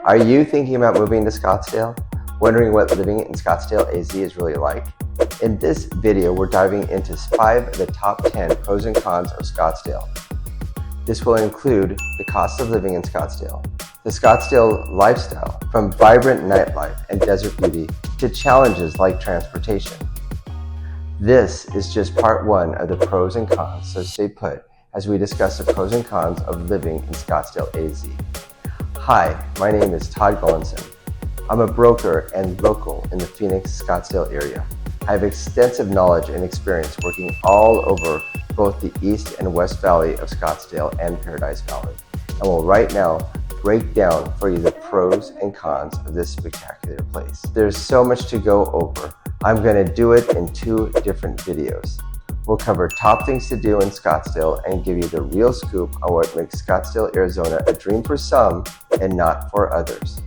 Are you thinking about moving to Scottsdale? Wondering what living in Scottsdale AZ is really like? In this video, we're diving into 5 of the top 10 pros and cons of Scottsdale. This will include the cost of living in Scottsdale, the Scottsdale lifestyle, from vibrant nightlife and desert beauty to challenges like transportation. This is just part 1 of the pros and cons, so stay put as we discuss the pros and cons of living in Scottsdale AZ. Hi, my name is Todd Gullinson. I'm a broker and local in the Phoenix, Scottsdale area. I have extensive knowledge and experience working all over both the East and West Valley of Scottsdale and Paradise Valley, and will right now break down for you the pros and cons of this spectacular place. There's so much to go over. I'm going to do it in 2 different videos. We'll cover top things to do in Scottsdale and give you the real scoop on what makes Scottsdale, Arizona a dream for some and not for others.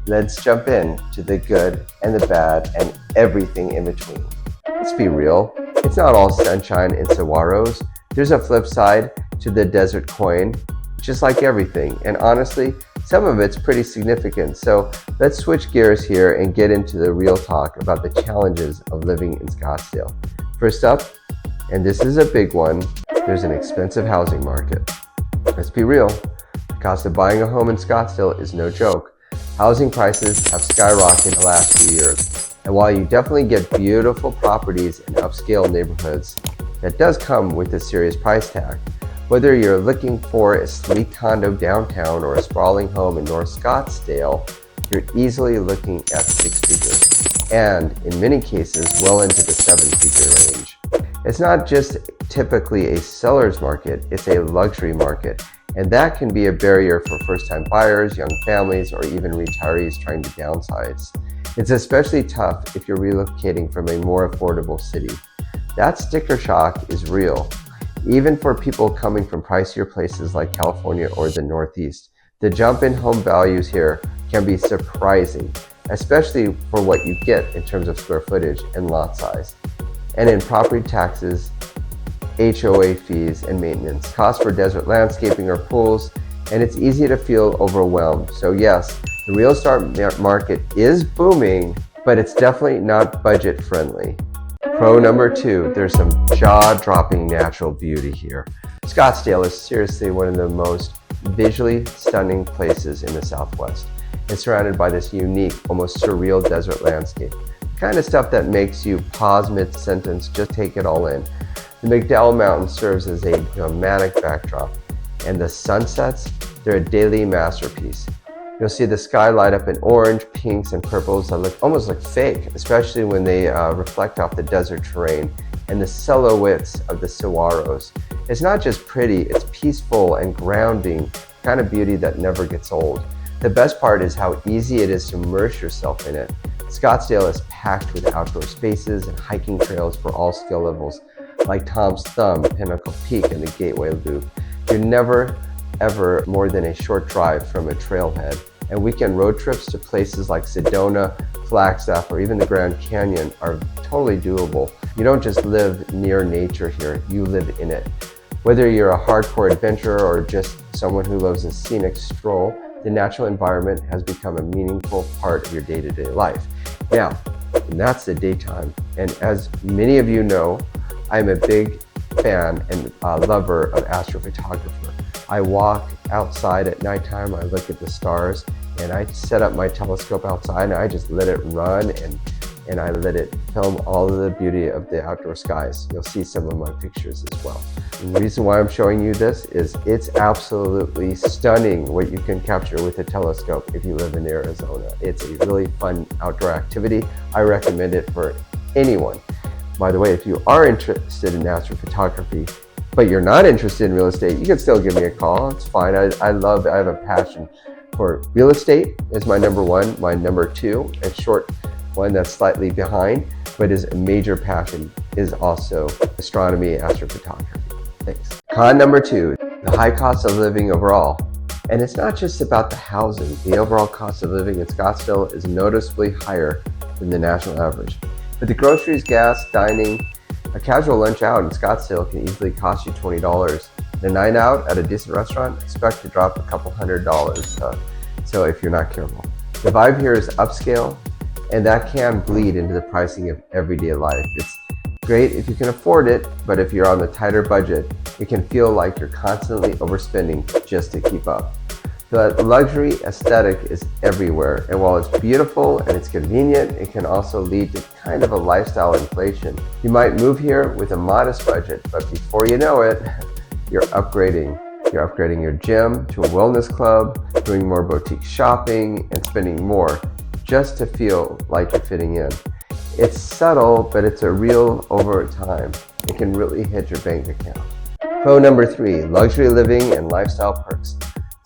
Let's jump in to the good and the bad and everything in between. Let's be real, it's not all sunshine and saguaros. There's a flip side to the desert coin, just like everything. And honestly, some of it's pretty significant. So let's switch gears here and get into the real talk about the challenges of living in Scottsdale. First up, and this is a big one, there's an expensive housing market. Let's be real, the cost of buying a home in Scottsdale is no joke. Housing prices have skyrocketed in the last few years. And while you definitely get beautiful properties in upscale neighborhoods, that does come with a serious price tag. Whether you're looking for a sleek condo downtown or a sprawling home in North Scottsdale, you're easily looking at 6 figures, and in many cases, well into the 7-figure range. It's not just typically a seller's market, it's a luxury market. And that can be a barrier for first-time buyers, young families, or even retirees trying to downsize. It's especially tough if you're relocating from a more affordable city. That sticker shock is real. Even for people coming from pricier places like California or the Northeast, the jump in home values here can be surprising, especially for what you get in terms of square footage and lot size. And in property taxes, HOA fees and maintenance, costs for desert landscaping or pools, and it's easy to feel overwhelmed. So yes, the real estate market is booming, but it's definitely not budget friendly. Pro number 2, there's some jaw-dropping natural beauty here. Scottsdale is seriously one of the most visually stunning places in the Southwest. It's surrounded by this unique, almost surreal desert landscape. The kind of stuff that makes you pause mid-sentence, just take it all in. The McDowell Mountain serves as a dramatic backdrop, and the sunsets, they're a daily masterpiece. You'll see the sky light up in orange, pinks, and purples that look almost like fake, especially when they reflect off the desert terrain and the silhouettes of the saguaros. It's not just pretty, it's peaceful and grounding, kind of beauty that never gets old. The best part is how easy it is to immerse yourself in it. Scottsdale is packed with outdoor spaces and hiking trails for all skill levels, like Tom's Thumb, Pinnacle Peak, and the Gateway Loop. You're never, ever more than a short drive from a trailhead, and weekend road trips to places like Sedona, Flagstaff, or even the Grand Canyon are totally doable. You don't just live near nature here, you live in it. Whether you're a hardcore adventurer or just someone who loves a scenic stroll, the natural environment has become a meaningful part of your day-to-day life. Now, that's the daytime, and as many of you know, I'm a big fan and lover of astrophotography. I walk outside at nighttime, I look at the stars, and I set up my telescope outside and I just let it run and I let it film all of the beauty of the outdoor skies. You'll see some of my pictures as well. And the reason why I'm showing you this is it's absolutely stunning what you can capture with a telescope if you live in Arizona. It's a really fun outdoor activity. I recommend it for anyone. By the way, if you are interested in astrophotography, but you're not interested in real estate, you can still give me a call. It's fine. I have a passion for real estate is my number 1. My number 2, a short one that's slightly behind, but is a major passion, is also astronomy and astrophotography. Thanks. Con number 2, the high cost of living overall. And it's not just about the housing. The overall cost of living in Scottsdale is noticeably higher than the national average. But the groceries, gas, dining, a casual lunch out in Scottsdale can easily cost you $20. A night out at a decent restaurant, expect to drop a couple $100. So if you're not careful. The vibe here is upscale, and that can bleed into the pricing of everyday life. It's great if you can afford it, but if you're on the tighter budget, it can feel like you're constantly overspending just to keep up. The luxury aesthetic is everywhere, and while it's beautiful and it's convenient, it can also lead to kind of a lifestyle inflation. You might move here with a modest budget, but before you know it, you're upgrading. You're upgrading your gym to a wellness club, doing more boutique shopping, and spending more just to feel like you're fitting in. It's subtle, but it's a real over time. It can really hit your bank account. Pro number 3, luxury living and lifestyle perks.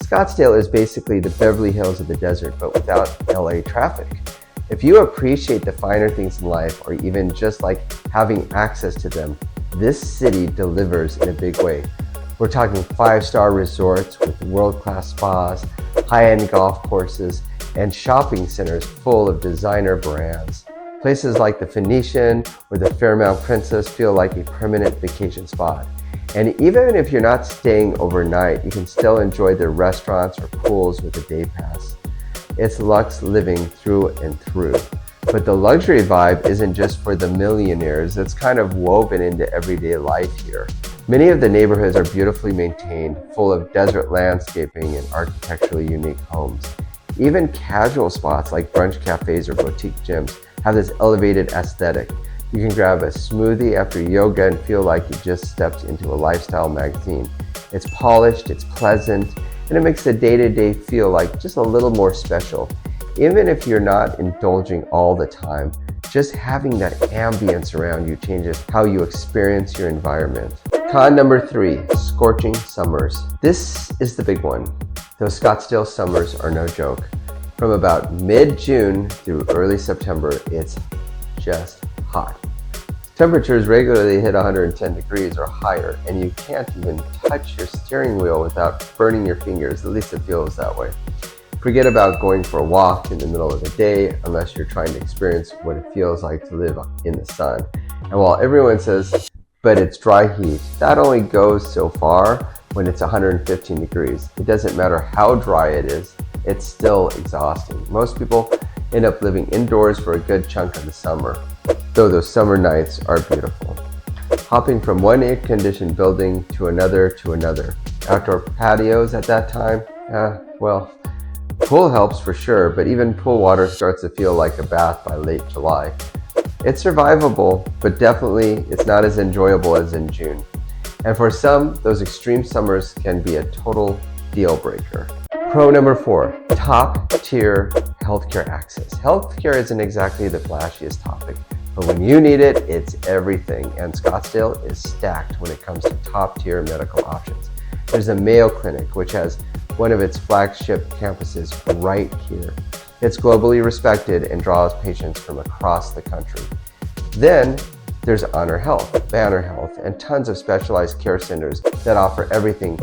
Scottsdale is basically the Beverly Hills of the desert, but without LA traffic. If you appreciate the finer things in life, or even just like having access to them, this city delivers in a big way. We're talking 5-star resorts with world-class spas, high-end golf courses, and shopping centers full of designer brands. Places like the Phoenician or the Fairmount Princess feel like a permanent vacation spot. And even if you're not staying overnight, you can still enjoy their restaurants or pools with a day pass. It's luxe living through and through. But the luxury vibe isn't just for the millionaires, it's kind of woven into everyday life here. Many of the neighborhoods are beautifully maintained, full of desert landscaping and architecturally unique homes. Even casual spots like brunch cafes or boutique gyms have this elevated aesthetic. You can grab a smoothie after yoga and feel like you just stepped into a lifestyle magazine. It's polished, it's pleasant, and it makes the day-to-day feel like just a little more special. Even if you're not indulging all the time, just having that ambience around you changes how you experience your environment. Con number 3, scorching summers. This is the big one. Those Scottsdale summers are no joke. From about mid-June through early September, it's just hot. Temperatures regularly hit 110 degrees or higher, and you can't even touch your steering wheel without burning your fingers. At least it feels that way. Forget about going for a walk in the middle of the day unless you're trying to experience what it feels like to live in the sun. And while everyone says, but it's dry heat, that only goes so far when it's 115 degrees. It doesn't matter how dry it is, it's still exhausting. Most people end up living indoors for a good chunk of the summer, though those summer nights are beautiful. Hopping from one air-conditioned building to another, outdoor patios at that time, well, pool helps for sure, but even pool water starts to feel like a bath by late July. It's survivable, but definitely it's not as enjoyable as in June. And for some, those extreme summers can be a total deal breaker. Pro number 4, top tier healthcare access. Healthcare isn't exactly the flashiest topic, but when you need it, it's everything. And Scottsdale is stacked when it comes to top tier medical options. There's a Mayo Clinic, which has one of its flagship campuses right here. It's globally respected and draws patients from across the country. Then there's Honor Health, Banner Health, and tons of specialized care centers that offer everything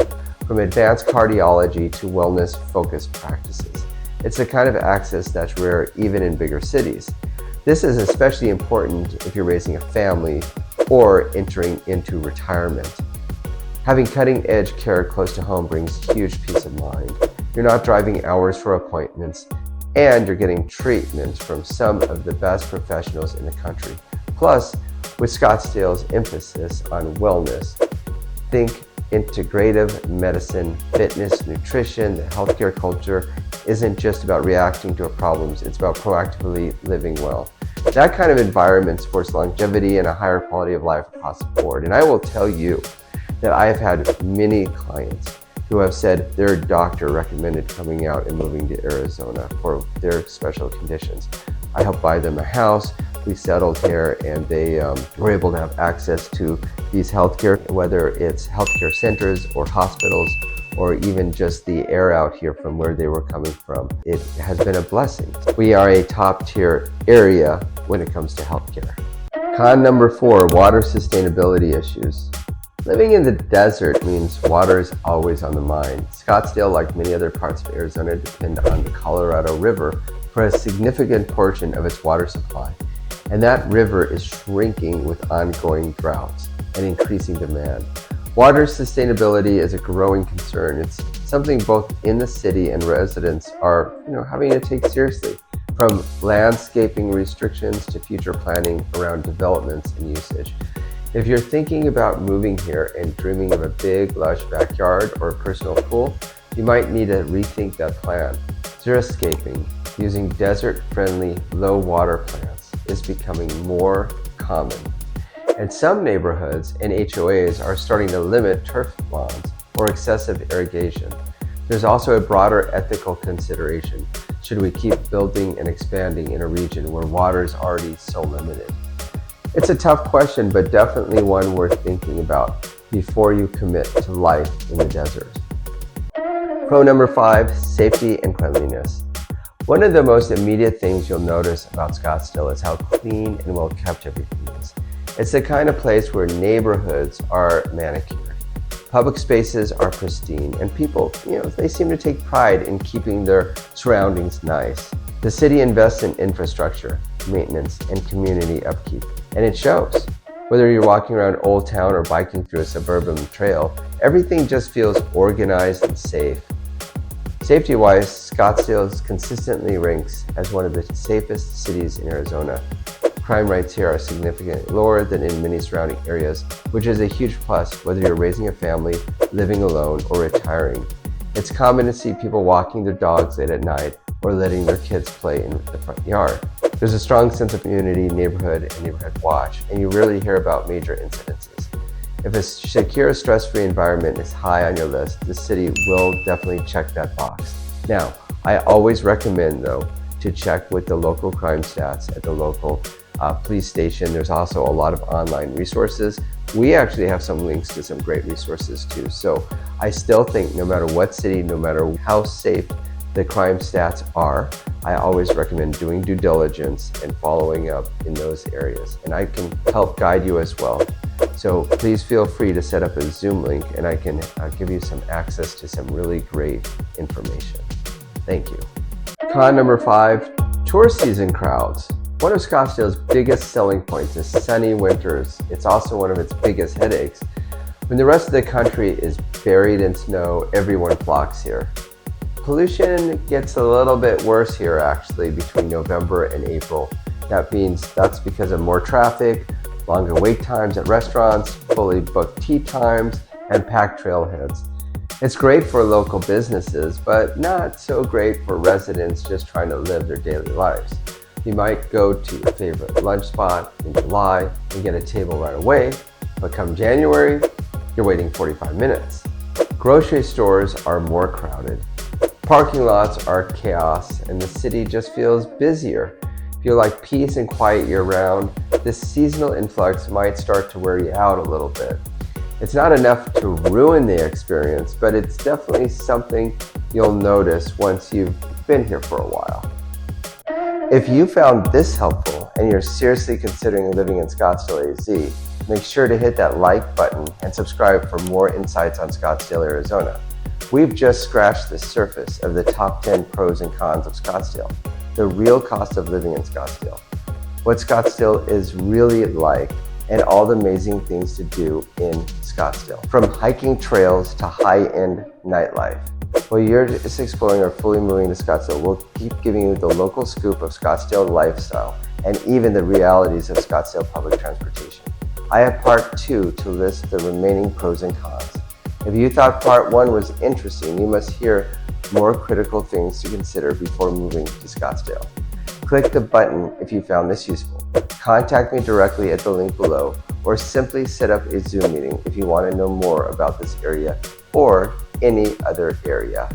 from advanced cardiology to wellness-focused practices. It's the kind of access that's rare even in bigger cities. This is especially important if you're raising a family or entering into retirement. Having cutting-edge care close to home brings huge peace of mind. You're not driving hours for appointments, and you're getting treatment from some of the best professionals in the country. Plus, with Scottsdale's emphasis on wellness, think integrative medicine, fitness, nutrition. The healthcare culture isn't just about reacting to problems, it's about proactively living well. That kind of environment supports longevity and a higher quality of life across the board. And I will tell you that I have had many clients who have said their doctor recommended coming out and moving to Arizona for their special conditions. I helped buy them a house, we settled here, and they were able to have access to these healthcare, whether it's healthcare centers or hospitals, or even just the air out here from where they were coming from. It has been a blessing. We are a top tier area when it comes to healthcare. Con number 4, water sustainability issues. Living in the desert means water is always on the mind. Scottsdale, like many other parts of Arizona, depend on the Colorado River for a significant portion of its water supply. And that river is shrinking with ongoing droughts and increasing demand. Water sustainability is a growing concern. It's something both in the city and residents are having to take seriously, from landscaping restrictions to future planning around developments and usage. If you're thinking about moving here and dreaming of a big, lush backyard or a personal pool, you might need to rethink that plan. Xeriscaping, using desert-friendly, low-water plants, is becoming more common. And some neighborhoods and HOAs are starting to limit turf lawns or excessive irrigation. There's also a broader ethical consideration. Should we keep building and expanding in a region where water is already so limited? It's a tough question, but definitely one worth thinking about before you commit to life in the desert. Pro number 5, safety and cleanliness. One of the most immediate things you'll notice about Scottsdale is how clean and well kept everything is. It's the kind of place where neighborhoods are manicured. Public spaces are pristine, and people, they seem to take pride in keeping their surroundings nice. The city invests in infrastructure, maintenance, and community upkeep, and it shows. Whether you're walking around Old Town or biking through a suburban trail, everything just feels organized and safe. Safety-wise, Scottsdale consistently ranks as one of the safest cities in Arizona. Crime rates here are significantly lower than in many surrounding areas, which is a huge plus whether you're raising a family, living alone, or retiring. It's common to see people walking their dogs late at night or letting their kids play in the front yard. There's a strong sense of community, neighborhood, and neighborhood watch, and you rarely hear about major incidences. If a secure, stress-free environment is high on your list, the city will definitely check that box. Now, I always recommend, though, to check with the local crime stats at the local police station. There's also a lot of online resources. We actually have some links to some great resources too. So I still think no matter what city, no matter how safe the crime stats are, I always recommend doing due diligence and following up in those areas. And I can help guide you as well. So please feel free to set up a Zoom link and I can give you some access to some really great information. Thank you. Con number 5, tourist season crowds. One of Scottsdale's biggest selling points is sunny winters. It's also one of its biggest headaches. When the rest of the country is buried in snow, everyone flocks here. Pollution gets a little bit worse here actually between November and April. That's because of more traffic, longer wait times at restaurants, fully booked tea times, and packed trailheads. It's great for local businesses, but not so great for residents just trying to live their daily lives. You might go to your favorite lunch spot in July and get a table right away, but come January, you're waiting 45 minutes. Grocery stores are more crowded. Parking lots are chaos, and the city just feels busier. If you like peace and quiet year-round, this seasonal influx might start to wear you out a little bit. It's not enough to ruin the experience, but it's definitely something you'll notice once you've been here for a while. If you found this helpful and you're seriously considering living in Scottsdale, AZ, make sure to hit that like button and subscribe for more insights on Scottsdale, Arizona. We've just scratched the surface of the top 10 pros and cons of Scottsdale, the real cost of living in Scottsdale, what Scottsdale is really like, and all the amazing things to do in Scottsdale, from hiking trails to high-end nightlife. While you're just exploring or fully moving to Scottsdale, we'll keep giving you the local scoop of Scottsdale lifestyle and even the realities of Scottsdale public transportation. I have part 2 to list the remaining pros and cons. If you thought part 1 was interesting, you must hear more critical things to consider before moving to Scottsdale. Click the button if you found this useful. Contact me directly at the link below, or simply set up a Zoom meeting if you want to know more about this area or any other area.